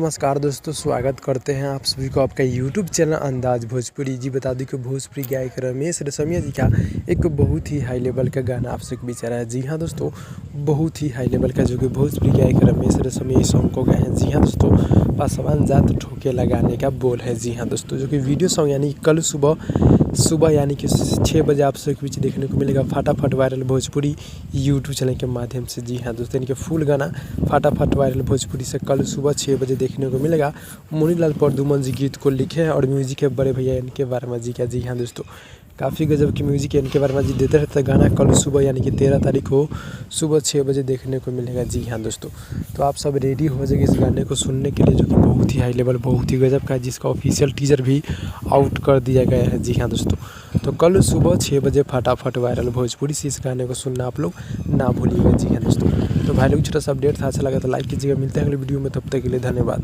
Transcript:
नमस्कार दोस्तों, स्वागत करते हैं आप सभी को आपका यूट्यूब चैनल अंदाज भोजपुरी। जी बता दूं कि भोजपुरी गायक रमेश रेशमिया जी का एक बहुत ही हाई लेवल का गाना आप सबके बीच आ रहा है। जी हाँ दोस्तों, बहुत ही हाई लेवल का जो कि भोजपुरी गायक रमेश रेशमिया इस सॉन्ग को गाए हैं। जी हाँ दोस्तों, पासवान जात ठोके लगाने का बोल है। जी हाँ दोस्तों, जो कि वीडियो सॉन्ग यानी कल सुबह यानी कि 6 बजे आप सबके बीच देखने को मिलेगा फटाफट वायरल भोजपुरी यूट्यूब चैनल के माध्यम से। जी हाँ दोस्तों, इनके फुल गाना फटाफट वायरल भोजपुरी से कल सुबह 6 बजे देखने को मिलेगा। मुनीलाल परदुमन जी गीत को लिखे हैं और म्यूजिक है बड़े भैया इनके वर्मा जी का। जी हाँ दोस्तों, काफ़ी गजब की म्यूजिक है इनके वर्मा जी देते रहते। गाना कल सुबह यानी कि 13 तारीख को सुबह 6 बजे देखने को मिलेगा। जी हाँ दोस्तों, तो आप सब रेडी हो जाएंगे इस गाने को सुनने के लिए, जो कि बहुत ही हाई लेवल बहुत ही गजब का है, जिसका ऑफिशियल टीजर भी आउट कर दिया गया है। जी हाँ दोस्तों, तो कल सुबह 6 बजे फटाफट वायरल भोजपुरी से इस गाने को सुनना आप लोग ना भूलिएगा। जी हाँ दोस्तों, तो भाई लोग छोटा सा अपडेट था, अच्छा लगा तो लाइक कीजिएगा। मिलते हैं अगले वीडियो में, तब तक के लिए धन्यवाद।